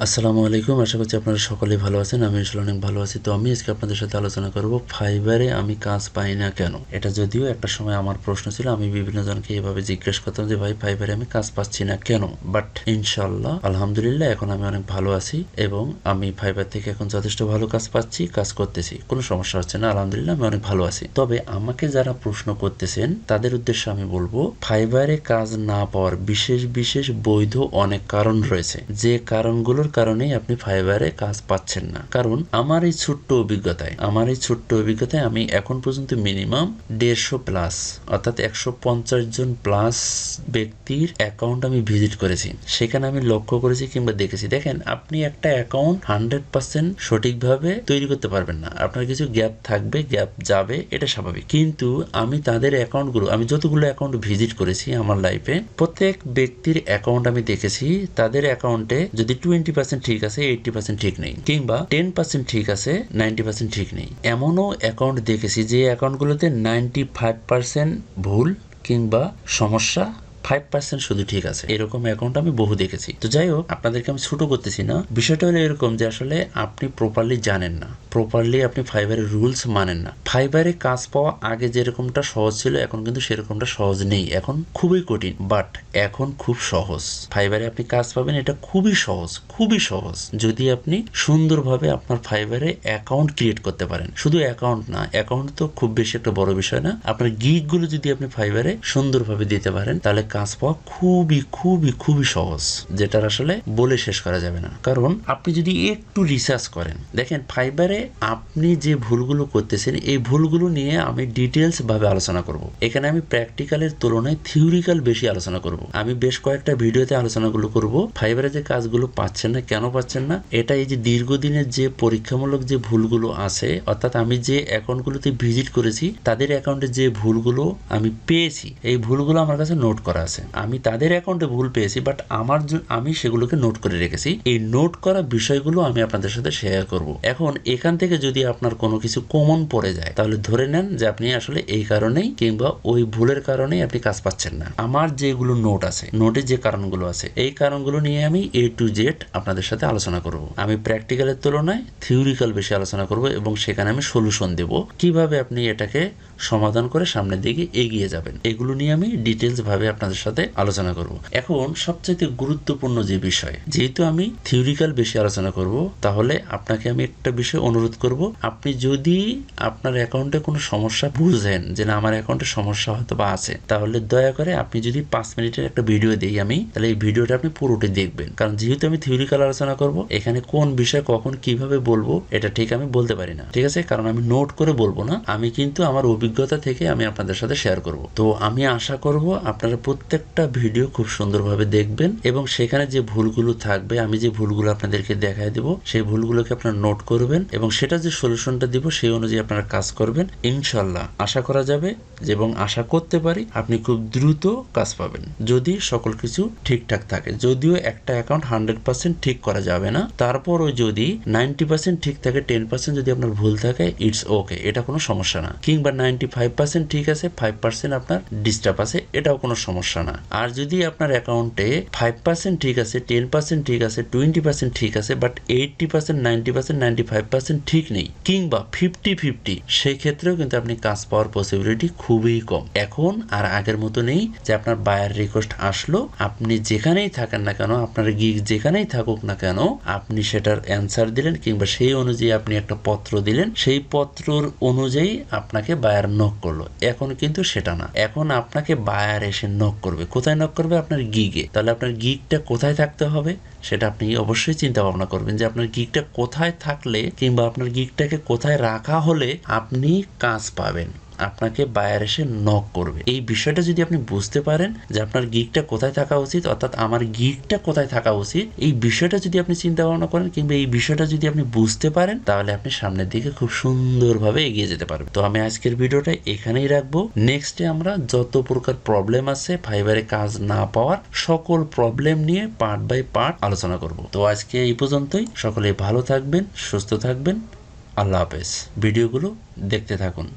আসসালামু আলাইকুম। আশা করছি আপনারা সকলেই ভালো আছেন। আমি আসলে অনেক ভালো আছি। তো আমি আজকে আপনাদের সাথে আলোচনা করব ফাইবারে আমি কাজ পাই না কেন। এটা যদিও একটা সময় আমার প্রশ্ন ছিল। আমি বিভিন্ন জনকে এভাবে জিজ্ঞেস করতাম যে ভাই ফাইবারে আমি কাজ পাচ্ছি না কেন। বাট ইনশাআল্লাহ আলহামদুলিল্লাহ এখন আমি অনেক ভালো আছি এবং আমি ফাইবার থেকে এখন যথেষ্ট ভালো কাজ পাচ্ছি, কাজ করতেছি। কোনো সমস্যা হচ্ছে না। আলহামদুলিল্লাহ আমি অনেক ভালো আছি। তবে আমাকে যারা প্রশ্ন করতেছেন তাদের উদ্দেশ্যে আমি বলবো ফাইবারে কাজ না পাওয়ার বিশেষ বিশেষ বৈধ অনেক কারণ রয়েছে, যে কারণগুলোর কারণেই আপনি ফাইবারে কাজ পাচ্ছেন না। কারণ আমার এই ছোট্ট অভিজ্ঞতায় আমি এখন পর্যন্ত মিনিমাম 150 প্লাস অর্থাৎ 150 জন প্লাস ব্যক্তির অ্যাকাউন্ট আমি ভিজিট করেছি। সেখানে আমি লক্ষ্য করেছি কিংবা দেখেছি, দেখেন আপনি একটা অ্যাকাউন্ট 100% সঠিকভাবে তৈরি করতে পারবেন না। আপনার কিছু গ্যাপ থাকবে, গ্যাপ যাবে, এটা স্বাভাবিক। কিন্তু আমি তাদের অ্যাকাউন্টগুলো, আমি যতগুলো অ্যাকাউন্ট ভিজিট করেছি আমার লাইফে, প্রত্যেক ব্যক্তির অ্যাকাউন্ট আমি দেখেছি তাদের অ্যাকাউন্টে যদি 20% ঠিক আছে, 80% ঠিক নেই, কিংবা 10% ঠিক আছে, 90% ঠিক নেই। এমনও অ্যাকাউন্ট দেখেছি যে অ্যাকাউন্টগুলোতে 95% ভুল কিংবা সমস্যা, 5% শুধু ঠিক আছে। এরকম অ্যাকাউন্ট আমি বহু দেখেছি। তো যাই হোক, আপনাদেরকে আমি ছোট করতেছি না। বিষয়টা হলো এরকম যে আসলে আপনি প্রপারলি জানেন না, প্রপারলি আপনি ফাইবারের রুলস মানেন না। ফাইবারে কাজ পাওয়া আগে যেরকমটা সহজ ছিল এখন কিন্তু সেরকমটা সহজ নেই, এখন খুবই কঠিন। বাট এখন খুব সহজ। ফাইবারে আপনি কাজ পাবেন, এটা খুবই সহজ, খুবই সহজ যদি আপনি সুন্দরভাবে আপনার ফাইবারে অ্যাকাউন্ট ক্রিয়েট করতে পারেন। শুধু অ্যাকাউন্ট না, অ্যাকাউন্ট তো খুব বেশি একটা বড় বিষয় না। আপনার গিগ গুলো যদি আপনি ফাইবারে সুন্দরভাবে দিতে পারেন তাহলে কাজ পাওয়া খুবই খুবই খুবই সহজ, যেটার আসলে বলে শেষ করা যাবে না। কারণ আপনি যদি একটু রিসার্চ করেন, দেখেন ফাইবারে আপনি যে ভুলগুলো করতেছেন এই ভুলগুলো নিয়ে আমি ডিটেলস ভাবে আলোচনা করব। এখানে আমি প্র্যাকটিক্যালের তুলনায় থিওরিক্যাল বেশি আলোচনা করব। আমি বেশ কয়েকটা ভিডিওতে আলোচনাগুলো করব ফাইবারে যে কাজগুলো পাচ্ছেন না, কেন পাচ্ছেন না। এটা এই যে দীর্ঘদিনের যে পরীক্ষামূলক যে ভুলগুলো আছে, অর্থাৎ আমি যে অ্যাকাউন্টগুলোতে ভিজিট করেছি তাদের অ্যাকাউন্টে যে ভুলগুলো আমি পেয়েছি, এই ভুলগুলো আমার কাছে নোট করা আছে। আমি তাদের অ্যাকাউন্টে ভুল পেয়েছি, বাট আমি সেগুলোকে নোট করে রেখেছি। এই নোট করা বিষয়গুলো আমি আপনাদের সাথে শেয়ার করব। এখন এখান থেকে যদি আপনার কোনো কিছু কমন পড়ে যায় তাহলে ধরে নেন যে আপনি আসলে এই কারণেই কিংবা ওই ভুলের কারণেই আপনি কাজ পাচ্ছেন না। আমার যেগুলো নোট আছে, নোটে যে কারণগুলো আছে, এই কারণগুলো নিয়ে আমি A to Z আপনাদের সাথে আলোচনা করব। আমি প্র্যাকটিক্যালের তুলনায় থিওরিক্যাল বেশি আলোচনা করব এবং সেখানে আমি সলিউশন দেব কিভাবে আপনি এটাকে সমাধান করে সামনের দিকে এগিয়ে যাবেন। এগুলো নিয়ে আমি ডিটেলস ভাবে আপনাদের সাথে আলোচনা করব। এখন সবচেয়ে গুরুত্বপূর্ণ যে বিষয়, যেহেতু আমি থিওরিক্যাল বেশি আলোচনা করব, তাহলে আপনাকে আমি একটা বিষয় অনুরোধ করব। আপনি যদি আপনার অ্যাকাউন্টে কোনো সমস্যা বুঝেন যে না আমার অ্যাকাউন্টে সমস্যা হয়তো বা আছে, তাহলে দয়া করে আপনি যদি 5 মিনিটের একটা ভিডিও দিই আমি, তাহলে এই ভিডিওটা আপনি পুরোটা দেখবেন। কারণ যেহেতু আমি থিওরিক্যাল আলোচনা করব, এখানে কোন বিষয় কখন কিভাবে বলবো এটা ঠিক আমি বলতে পারি না, ঠিক আছে? কারণ আমি নোট করে বলবো না, আমি কিন্তু আমার অভিজ্ঞতা থেকে আমি আপনাদের সাথে শেয়ার করব। তো আমি আশা করব আপনারা প্রত্যেকটা ভিডিও খুব সুন্দরভাবে দেখবেন এবং সেখানে যে ভুলগুলো থাকবে, আমি যে ভুলগুলো আপনাদেরকে দেখায় দেব, সেই ভুলগুলোকে আপনারা নোট করবেন এবং সেটা যে সলিউশনটা দিব সেই অনুযায়ী আপনারা কাজ করবেন। ইনশাল্লাহ আশা করা যাবে এবং আশা করতে পারি আপনি খুব দ্রুত কাজ পাবেন যদি সকল কিছু ঠিকঠাক থাকে। যদিও একটা অ্যাকাউন্ট 100% ঠিক করা যাবে না, তারপরও যদি 90% ঠিক থাকে, 10% যদি আপনার ভুল থাকে, ইটস ওকে, এটা কোনো সমস্যা না। কিংবা 95% ঠিক আছে, 5% আপনার ডিস্টার্ব আছে, এটাও কোনো সমস্যা না। আর যদি আপনার অ্যাকাউন্টে 5% ঠিক আছে, 10% ঠিক আছে, 20% ঠিক আছে, বাট 80%, 90%, 95% ঠিক নেই, কিংবা 50-50, সেই ক্ষেত্রেও কিন্তু আপনি কাজ পাওয়ার পসিবিলিটি খুবই কম। এখন আর আগের মতো নেই যে আপনার বায়ার রিকোয়েস্ট আসলো, আপনি যেখানেই থাকেন না কেন, আপনার গিগ যেখানেই থাকুক না কেন, আপনি সেটার অ্যান্সার দিলেন কিংবা সেই অনুযায়ী আপনি একটা পত্র দিলেন, সেই পত্রর অনুযায়ী আপনাকে বায়ার নক করলো। এখন কিন্তু সেটা না, এখন আপনাকে বায়ার এসে নক করবে। কোথায় নক করবে? আপনার গিগে। তাহলে আপনার গিগটা কোথায় থাকতে হবে সেটা আপনি অবশ্যই চিন্তা ভাবনা করবেন যে আপনার গিগটা কোথায় থাকলে কিংবা আপনার গিগটাকে কোথায় রাখা হলে আপনি কাজ পাবেন, আপনাকে বায়ার এসে নক করবে। এই বিষয়টা যদি আপনি বুঝতে পারেন যে আপনার গিগটা কোথায় থাকা উচিত, অর্থাৎ আমার গিগটা কোথায় থাকা উচিত, এই বিষয়টা যদি আপনি চিন্তা ভাবনা করেন কিংবা এই বিষয়টা যদি আপনি বুঝতে পারেন, তাহলে আপনি সামনের দিকে খুব সুন্দরভাবে এগিয়ে যেতে পারবেন। তো আমি আজকের ভিডিওটা এখানেই রাখবো। নেক্সটে আমরা যত প্রকার প্রবলেম আছে ফাইবারে কাজ না পাওয়ার, সকল প্রবলেম নিয়ে পার্ট বাই পার্ট আলোচনা করব। তো আজকে এই পর্যন্তই। সকলে ভালো থাকবেন, সুস্থ থাকবেন। আল্লাহ হাফেজ। ভিডিওগুলো দেখতে থাকুন।